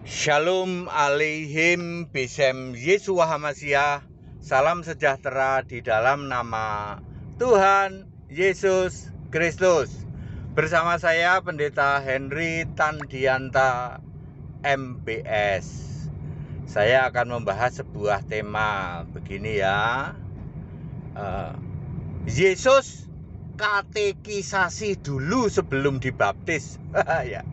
Shalom aleihim bisem Yesua Hamasiah. Salam sejahtera di dalam nama Tuhan Yesus Kristus. Bersama saya Pendeta Henry Tandianta MBS. Saya akan membahas sebuah tema begini ya. Yesus katekisasi dulu sebelum dibaptis. Ya.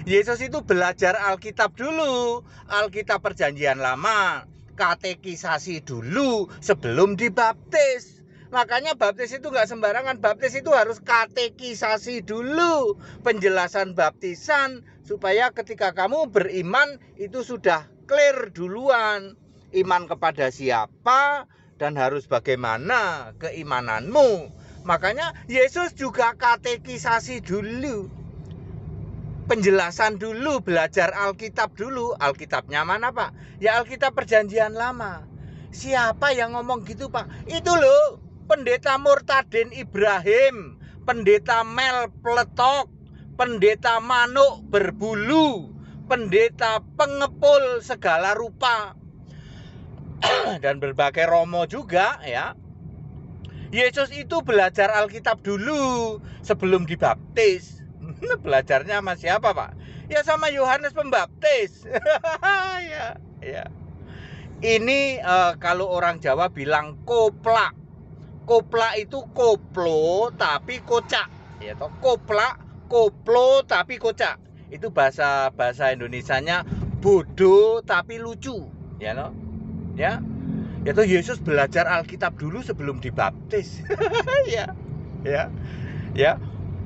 Yesus itu belajar Alkitab dulu, Alkitab Perjanjian Lama, katekisasi dulu sebelum dibaptis. Makanya baptis itu nggak sembarangan, baptis itu harus katekisasi dulu, penjelasan baptisan, supaya ketika kamu beriman itu sudah clear duluan. Iman kepada siapa dan harus bagaimana keimananmu. Makanya Yesus juga katekisasi dulu, penjelasan dulu, belajar Alkitab dulu. Alkitabnya mana Pak? Ya Alkitab Perjanjian Lama. Siapa yang ngomong gitu Pak? Itu loh, Pendeta Murtadin Ibrahim, Pendeta Mel Pletok, Pendeta Manuk Berbulu, Pendeta Pengepul Segala Rupa, dan berbagai romo juga ya. Yesus itu belajar Alkitab dulu sebelum dibaptis. Belajarnya sama siapa Pak? Ya sama Yohanes Pembaptis. ya. Ini kalau orang Jawa bilang koplak. Koplak itu koplo tapi kocak. Ya toh, koplak, koplo tapi kocak. Itu bahasa Indonesianya bodoh tapi lucu. Ya toh? Ya. Yaitu Yesus belajar Alkitab dulu sebelum dibaptis. ya.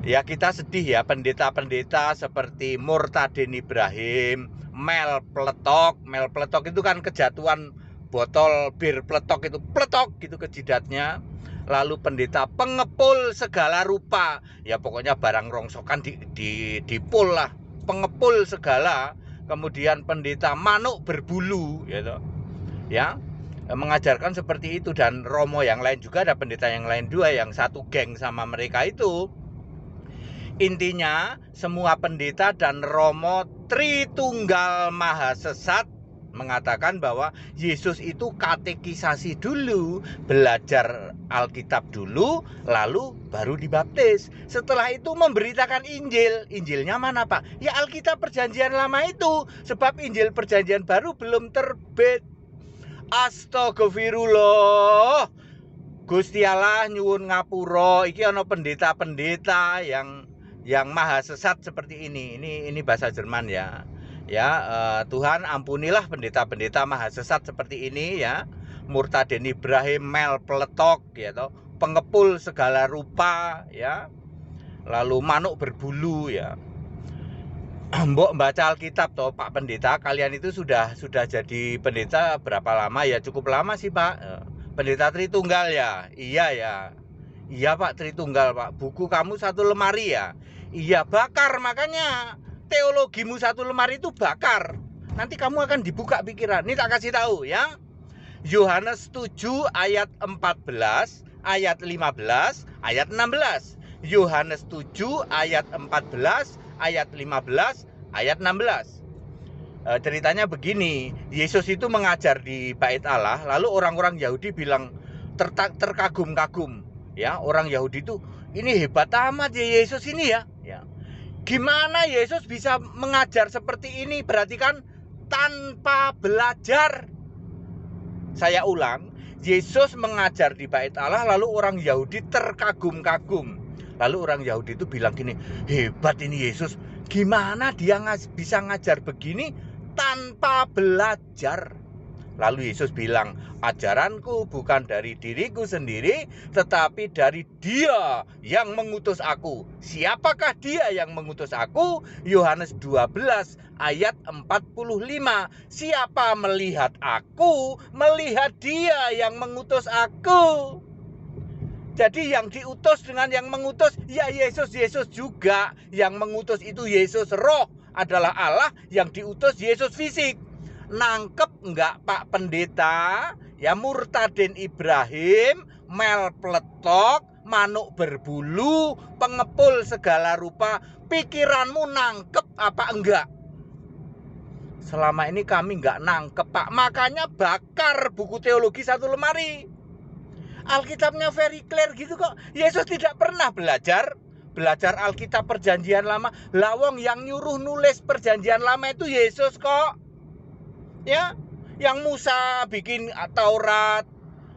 Ya kita sedih ya, pendeta-pendeta seperti Murtadin Ibrahim, Mel Pletok. Mel Pletok itu kan kejatuhan botol bir pletok itu, pletok gitu ke jidatnya. Lalu pendeta Pengepul Segala Rupa, ya pokoknya barang rongsokan dipul lah, pengepul segala. Kemudian pendeta Manuk Berbulu gitu. Ya, mengajarkan seperti itu. Dan romo yang lain juga, ada pendeta yang lain dua yang satu geng sama mereka itu. Intinya semua pendeta dan romo Tritunggal Maha Sesat mengatakan bahwa Yesus itu katekisasi dulu, belajar Alkitab dulu, lalu baru dibaptis. Setelah itu memberitakan Injil. Injilnya mana Pak? Ya Alkitab Perjanjian Lama itu, sebab Injil Perjanjian Baru belum terbit. Astagfirullah. Gusti Allah nyuwun ngapura. Iki ana pendeta-pendeta yang maha sesat seperti ini. Ini bahasa Jerman ya. Tuhan ampunilah pendeta-pendeta maha sesat seperti ini ya. Murtadin Ibrahim, Mel Pletok ya toh, Pengepul Segala Rupa ya. Lalu Manuk Berbulu ya. Mbok baca Alkitab toh Pak Pendeta, kalian itu sudah jadi pendeta berapa lama ya? Cukup lama sih Pak. Pendeta Tritunggal ya? Iya ya. Iya Pak, Tritunggal Pak. Buku kamu satu lemari ya? Iya, bakar. Makanya teologimu satu lemari itu bakar. Nanti kamu akan dibuka pikiran. Ini tak kasih tahu ya. Yohanes 7 ayat 14, ayat 15, ayat 16. Yohanes 7 ayat 14, ayat 15, ayat 16. Ceritanya begini, Yesus itu mengajar di Bait Allah, lalu orang-orang Yahudi bilang terkagum-kagum. Ya, orang Yahudi itu, ini hebat amat ya Yesus ini ya. Gimana Yesus bisa mengajar seperti ini? Berarti kan tanpa belajar. Saya ulang, Yesus mengajar di Bait Allah, lalu orang Yahudi terkagum-kagum. Lalu orang Yahudi itu bilang gini, hebat ini Yesus, gimana dia bisa ngajar begini tanpa belajar? Lalu Yesus bilang, ajaranku bukan dari diriku sendiri, tetapi dari Dia yang mengutus aku. Siapakah Dia yang mengutus aku? Yohanes 12 ayat 45. Siapa melihat aku, melihat Dia yang mengutus aku. Jadi yang diutus dengan yang mengutus, ya Yesus juga. Yang mengutus itu Yesus roh, adalah Allah. Yang diutus Yesus fisik. Nangkep enggak Pak Pendeta? Ya Murtadin Ibrahim, Mel Pletok, Manuk Berbulu, Pengepul Segala Rupa. Pikiranmu nangkep apa enggak? selama ini kami nggak nangkep, Pak. Makanya bakar buku teologi satu lemari. Alkitabnya very clear gitu kok. Yesus tidak pernah belajar Alkitab perjanjian lama. Lawong yang nyuruh nulis perjanjian lama itu Yesus kok. Ya, yang Musa bikin Taurat,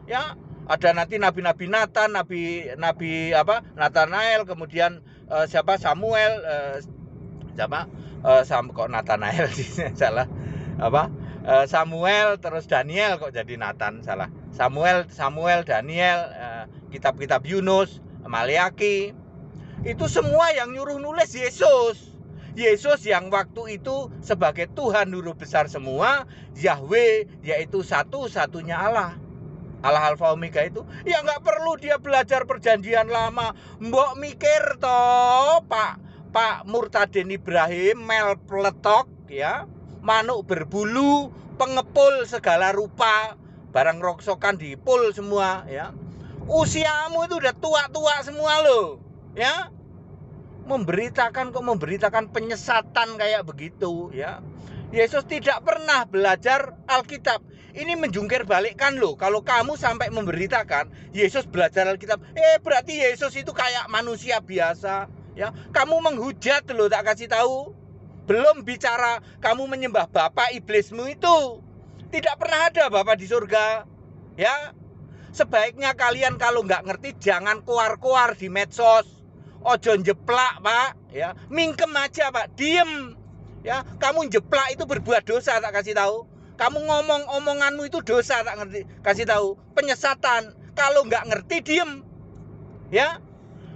ya. Ada nanti nabi-nabi Nathan, nabi Nathanael, kemudian Samuel, kok Nathanael sih salah. Samuel, terus Daniel, kok jadi Nathan, salah. Samuel, Daniel, kitab-kitab Yunus, Maliaki. Itu semua yang nyuruh nulis Yesus. Yesus yang waktu itu sebagai Tuhan Guru besar semua, Yahweh, yaitu satu-satunya Allah. Allah Alfa Omega itu. Ya nggak perlu dia belajar perjanjian lama. Mbok mikir toh, Pak Murtadin Ibrahim, mel peletok, ya, manuk berbulu, pengepul segala rupa, barang rongsokan dipul semua, ya. Usiamu itu udah tua-tua semua loh, ya. Memberitakan penyesatan kayak begitu, ya. Yesus tidak pernah belajar Alkitab. Ini menjungkir balikkan loh. Kalau kamu sampai memberitakan Yesus belajar Alkitab, berarti Yesus itu kayak manusia biasa, ya. Kamu menghujat loh, tak kasih tahu. Belum bicara kamu menyembah bapak iblismu itu. Tidak pernah ada bapak di surga, ya. Sebaiknya kalian kalau nggak ngerti jangan keluar-keluar di medsos. Ojo jeplak, Pak, ya. Mingkem aja, Pak. Diem, ya. Kamu jeplak itu berbuat dosa, tak kasih tahu. Kamu omonganmu itu dosa, tak ngerti, kasih tahu. Penyesatan. Kalau nggak ngerti diem, ya.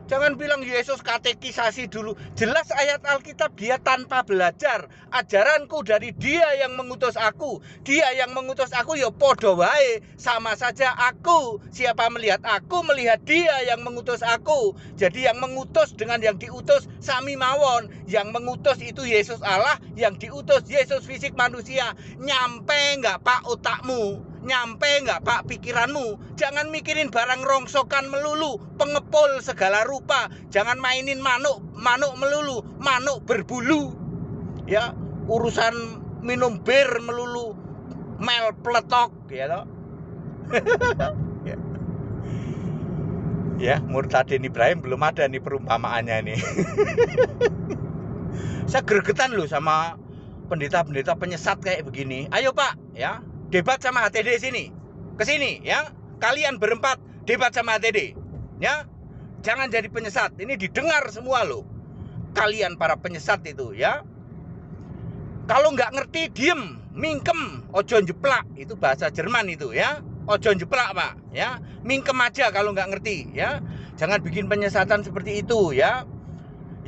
Jangan bilang Yesus katekisasi dulu. Jelas ayat Alkitab dia tanpa belajar. Ajaranku dari dia yang mengutus aku. Dia yang mengutus aku ya podo wae. Sama saja aku. Siapa melihat aku, melihat dia yang mengutus aku. Jadi yang mengutus dengan yang diutus sami mawon. Yang mengutus itu Yesus Allah. Yang diutus Yesus fisik manusia. Nyampe nggak Pak otakmu? Nyampe nggak Pak pikiranmu? Jangan mikirin barang rongsokan melulu, pengepul segala rupa. Jangan mainin manuk melulu, manuk berbulu, ya. Urusan minum bir melulu, mel peletok, ya toh. Ya, Murtadin Ibrahim belum ada nih perumpamaannya nih. Saya gregetan loh sama pendeta-pendeta penyesat kayak begini. Ayo Pak, ya. Debat sama HTD sini. Kesini, ya. Kalian berempat debat sama HTD, ya. Jangan jadi penyesat. Ini didengar semua loh. Kalian para penyesat itu, ya. Kalau nggak ngerti diem, mingkem, ojo jeplak. Itu bahasa Jerman itu, ya. Ojo jeplak, Pak, ya. Mingkem aja kalau nggak ngerti, ya. Jangan bikin penyesatan seperti itu, ya.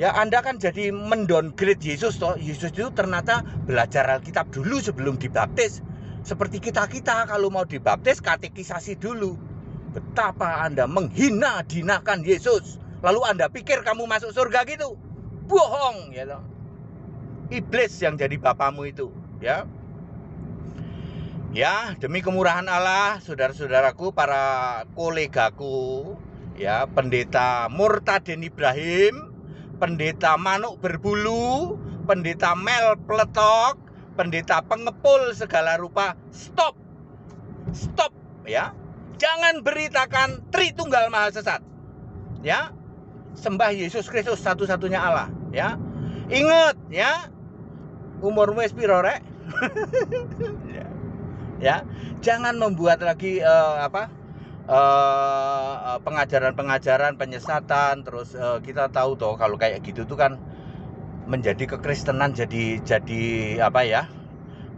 Ya, Anda kan jadi mendowngrade Yesus toh. Yesus itu ternyata belajar Alkitab dulu sebelum dibaptis. Seperti kita kalau mau dibaptis katekisasi dulu. Betapa Anda menghina-dinakan Yesus. Lalu Anda pikir kamu masuk surga gitu. Bohong, ya toh. Iblis yang jadi bapamu itu, ya. Ya, demi kemurahan Allah, saudara-saudaraku, para kolegaku, ya, pendeta Murtadin Ibrahim, pendeta manuk berbulu, pendeta mel peletok, pendeta pengepul segala rupa, stop, ya. Jangan beritakan Tritunggal Maha Sesat, ya. Sembah Yesus Kristus satu-satunya Allah, ya. Ingat, ya. Umurmu wis piro rek? Ya. Jangan membuat lagi pengajaran-pengajaran penyesatan. Terus kita tahu toh kalau kayak gitu tuh kan menjadi kekristenan jadi apa ya,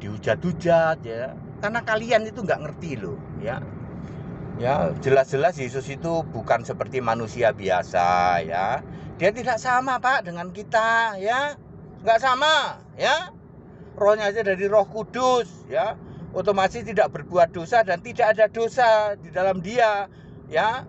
dihujat-hujat, ya, karena kalian itu nggak ngerti loh, ya. Ya, jelas-jelas Yesus itu bukan seperti manusia biasa, ya. Dia tidak sama Pak dengan kita, ya, nggak sama, ya. Rohnya aja dari Roh Kudus, ya, otomatis tidak berbuat dosa dan tidak ada dosa di dalam dia, ya.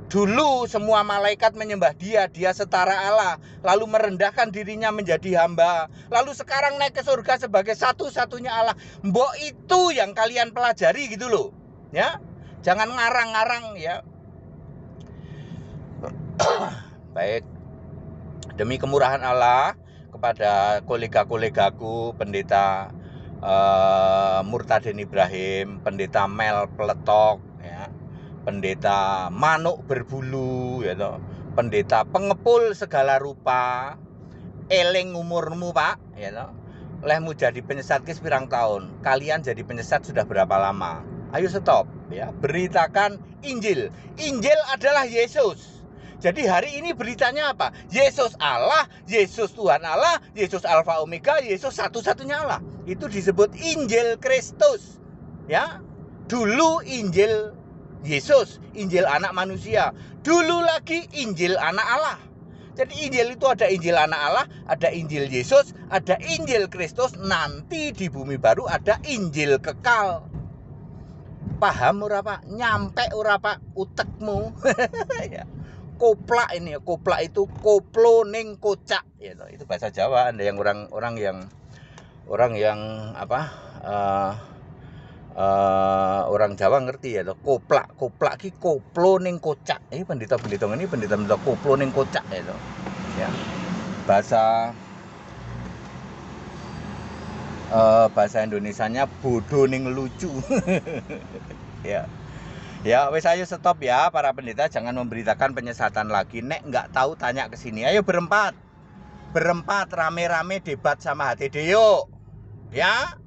Dulu semua malaikat menyembah dia setara Allah, lalu merendahkan dirinya menjadi hamba, lalu sekarang naik ke surga sebagai satu-satunya Allah. Mbok itu yang kalian pelajari gitu loh, ya. Jangan ngarang-ngarang, ya. Baik, demi kemurahan Allah kepada kolega-kolegaku pendeta Murtadin Ibrahim, pendeta Mel Peletok, ya, pendeta Manuk Berbulu, ya toh, pendeta Pengepul Segala Rupa, eling umurmu Pak, ya toh, lehmu jadi penyesat ke sepirang tahun, kalian jadi penyesat sudah berapa lama? Ayo stop, ya, beritakan Injil. Injil adalah Yesus. Jadi hari ini beritanya apa? Yesus Allah, Yesus Tuhan Allah, Yesus Alfa Omega, Yesus satu-satunya Allah. Itu disebut Injil Kristus. Ya. Dulu Injil Yesus, Injil anak manusia. Dulu lagi Injil anak Allah. Jadi Injil itu ada Injil anak Allah, ada Injil Yesus, ada Injil Kristus. Nanti di bumi baru ada Injil kekal. Paham ora Pak? Nyampe ora Pak utekmu? Ya. Koplak ini, koplak itu koplo ning kocak, ya, itu bahasa Jawa. Ada yang orang yang apa, orang Jawa ngerti ya, koplak ki koplo ning kocak. Ini pendeta koplo ning kocak, ya, bahasa Indonesianya bodoh ning lucu. Ya, wes ayo stop ya para pendeta, jangan memberitakan penyesatan lagi. Nek nggak tahu tanya ke sini. Ayo berempat rame-rame debat sama HTD yuk. Ya,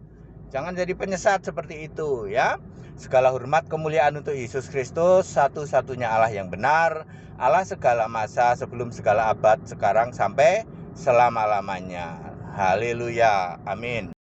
jangan jadi penyesat seperti itu ya. Segala hormat kemuliaan untuk Yesus Kristus, satu-satunya Allah yang benar, Allah segala masa, sebelum segala abad, sekarang sampai selama-lamanya. Haleluya, amin.